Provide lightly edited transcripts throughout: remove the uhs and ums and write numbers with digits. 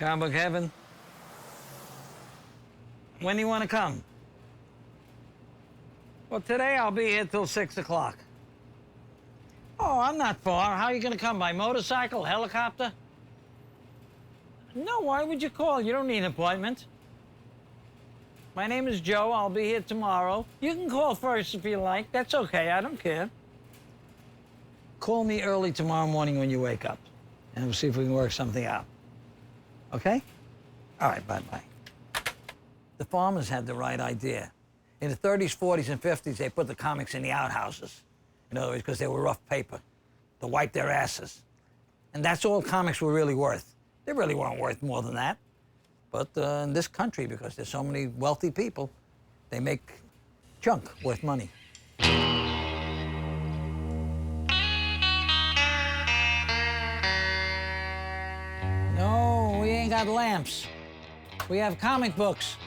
Comic book heaven. When do you want to come? Well, today I'll be here till 6 o'clock. Oh, I'm not far. How are you going to come? By motorcycle, helicopter? No, why would you call? You don't need an appointment. My name is Joe. I'll be here tomorrow. You can call first if you like. That's okay. I don't care. Call me early tomorrow morning when you wake up, and we'll see if we can work something out. Okay? All right, bye-bye. The farmers had the right idea. In the 30s, 40s, and 50s, they put the comics in the outhouses. In other words, because they were rough paper to wipe their asses. And that's all comics were really worth. They really weren't worth more than that. But in this country, because there's so many wealthy people, they make junk worth money. No, we ain't got lamps. We have comic books.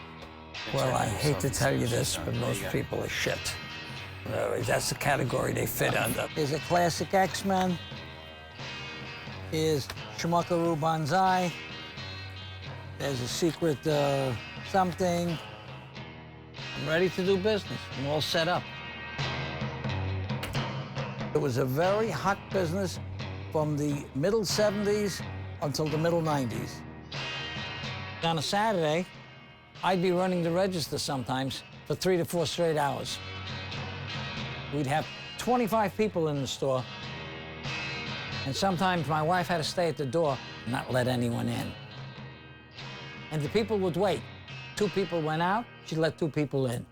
Well, I hate to tell you this, but most people are shit. That's the category they fit under. There's a classic X-Men. Here's Shmuckaroo Banzai. There's a secret something. I'm ready to do business. I'm all set up. It was a very hot business from the middle 70s until the middle 90s. On a Saturday, I'd be running the register sometimes for 3 to 4 straight hours. We'd have 25 people in the store, and sometimes my wife had to stay at the door and not let anyone in. And the people would wait. 2 people went out, she'd let 2 people in.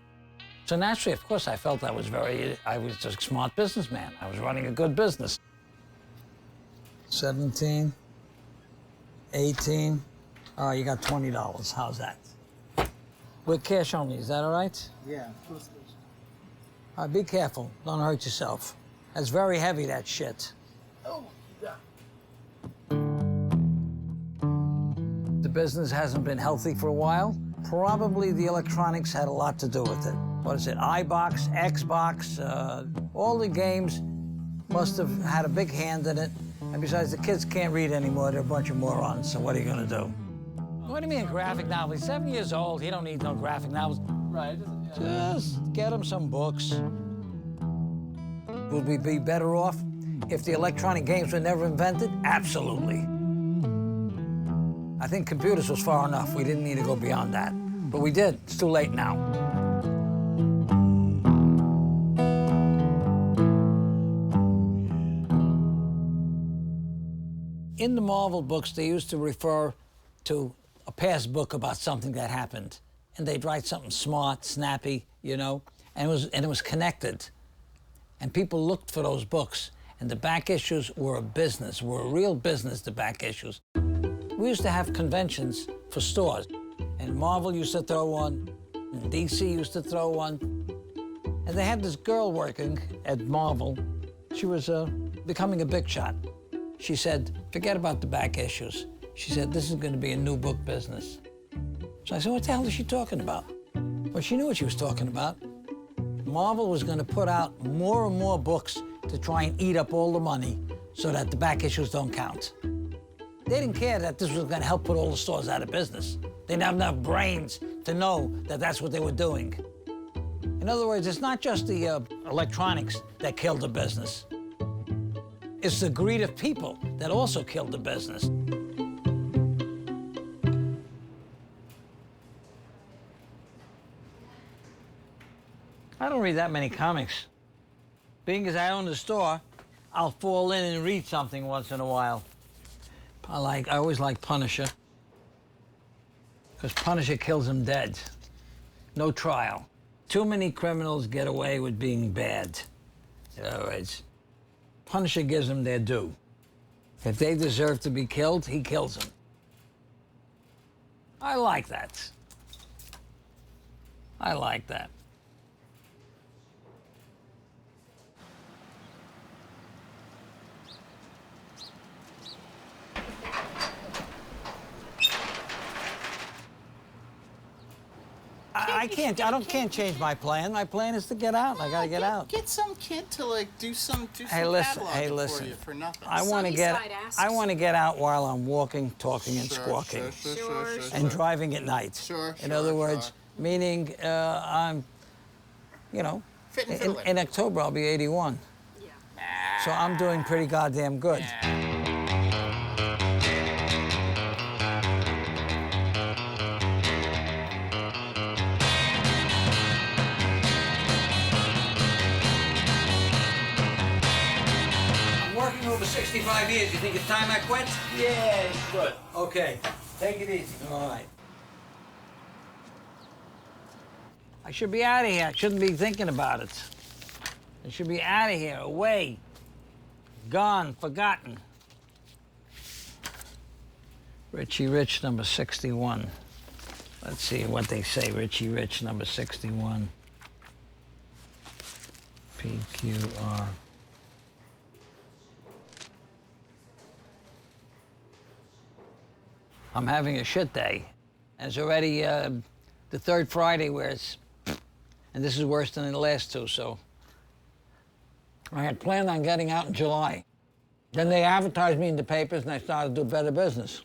So naturally, of course, I felt I was a smart businessman. I was running a good business. 17, 18. Oh, you got $20. How's that? With cash only, is that all right? Yeah, of course. All right, be careful. Don't hurt yourself. That's very heavy, that shit. Oh, yeah. The business hasn't been healthy for a while. Probably the electronics had a lot to do with it. What is it, iBox, Xbox, all the games must have had a big hand in it. And besides, the kids can't read anymore. They're a bunch of morons, so what are you gonna do? What do you mean a graphic novel? He's 7 years old. He don't need no graphic novels. Right. Yeah. Just get him some books. Would we be better off if the electronic games were never invented? Absolutely. I think computers was far enough. We didn't need to go beyond that. But we did. It's too late now. In the Marvel books, they used to refer to a past book about something that happened. And they'd write something smart, snappy, you know, and it was connected. And people looked for those books, and the back issues were a business, were a real business, the back issues. We used to have conventions for stores, and Marvel used to throw one, and DC used to throw one. And they had this girl working at Marvel. She was becoming a big shot. She said, forget about the back issues. She said, this is going to be a new book business. So I said, what the hell is she talking about? Well, she knew what she was talking about. Marvel was going to put out more and more books to try and eat up all the money so that the back issues don't count. They didn't care that this was going to help put all the stores out of business. They didn't have enough brains to know that that's what they were doing. In other words, it's not just the electronics that killed the business. It's the greed of people that also killed the business. I don't read that many comics. Being as I own the store, I'll fall in and read something once in a while. I always like Punisher, because Punisher kills them dead. No trial. Too many criminals get away with being bad. In other words, Punisher gives them their due. If they deserve to be killed, he kills them. I like that. I like that. I I can't change my plan. My plan is to get out. I gotta get out. Get some kid to like do some Hey, cataloging for you for nothing. I want to get out while I'm walking, talking, and squawking, and driving at night. In other words, meaning I'm, you know, in October I'll be 81. Yeah. So I'm doing pretty goddamn good. Over 65 years. You think it's time I quit? Yeah, it's good. Okay. Take it easy. All right. I should be out of here. I shouldn't be thinking about it. I should be out of here, away, gone, forgotten. Richie Rich, number 61. Let's see what they say. Richie Rich, number 61. PQR. I'm having a shit day. And it's already the third Friday where it's, and this is worse than the last two, so. I had planned on getting out in July. Then they advertised me in the papers and I started to do better business.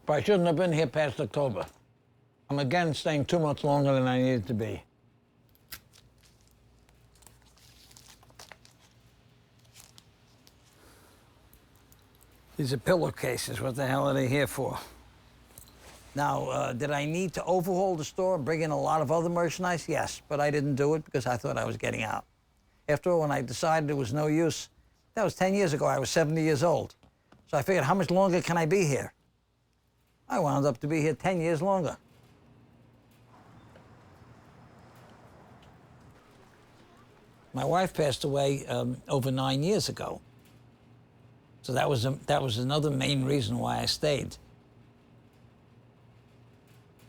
But I shouldn't have been here past October. I'm again staying 2 months longer than I needed to be. These are pillowcases. What the hell are they here for? Now, did I need to overhaul the store and bring in a lot of other merchandise? Yes, but I didn't do it because I thought I was getting out. After all, when I decided there was no use, that was 10 years ago. I was 70 years old. So I figured, how much longer can I be here? I wound up to be here 10 years longer. My wife passed away over 9 years ago. So that was another main reason why I stayed.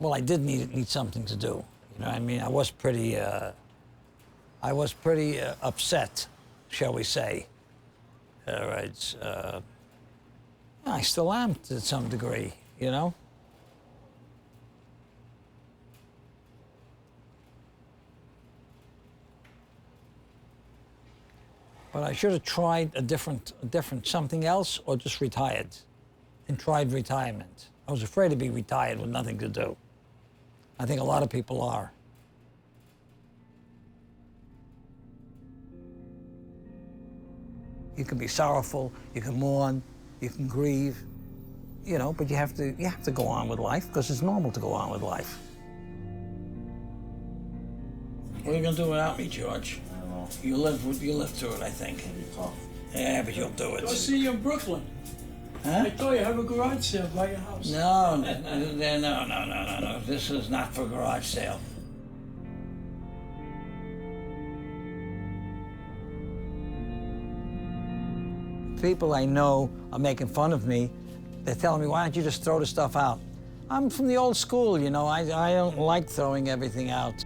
Well, I did need something to do. You know what I mean? I was pretty upset, shall we say. I still am to some degree, you know? But I should have tried a different something else or just retired and tried retirement. I was afraid to be retired with nothing to do. I think a lot of people are. You can be sorrowful, you can mourn, you can grieve, you know, but you have to go on with life because it's normal to go on with life. What are you gonna do without me, George? I don't know. You live through it, I think. It'll be tough. Yeah, but you'll do it. Go see you in Brooklyn. Huh? I told you, have a garage sale by your house. No. This is not for garage sale. People I know are making fun of me. They're telling me, why don't you just throw the stuff out? I'm from the old school, you know. I don't like throwing everything out.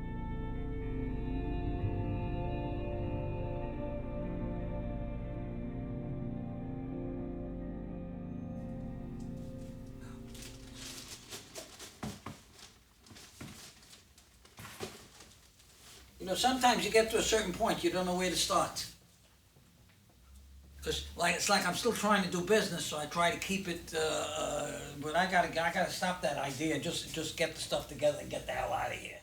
You know, sometimes you get to a certain point, you don't know where to start. Because it's like I'm still trying to do business, so I try to keep it, but I gotta stop that idea, just get the stuff together and get the hell out of here.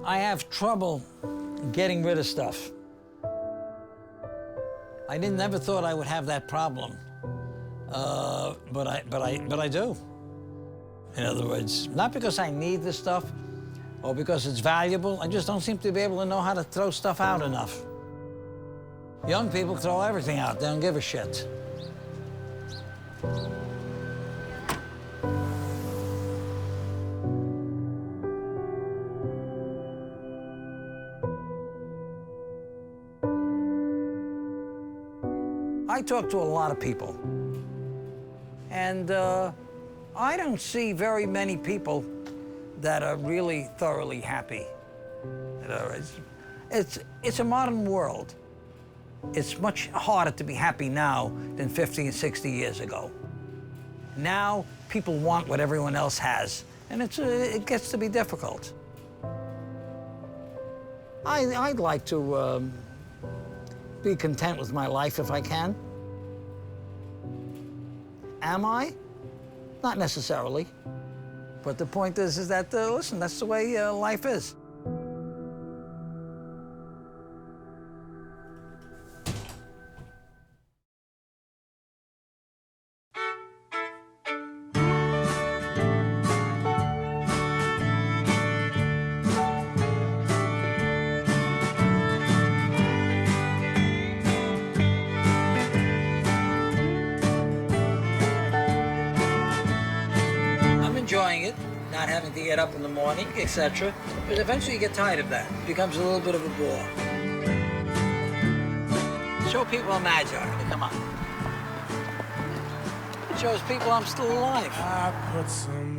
I have trouble getting rid of stuff. I never thought I would have that problem, but I do. In other words, not because I need the stuff or because it's valuable. I just don't seem to be able to know how to throw stuff out enough. Young people throw everything out. They don't give a shit. I talk to a lot of people, and I don't see very many people that are really thoroughly happy. You know, it's a modern world. It's much harder to be happy now than 50 and 60 years ago. Now, people want what everyone else has, and it gets to be difficult. I'd like to be content with my life if I can. Am I? Not necessarily. But the point is that, listen, that's the way life is. Enjoying it, not having to get up in the morning, etc. But eventually you get tired of that. It becomes a little bit of a bore. Show people I'm agile. Come on. It shows people I'm still alive. I put some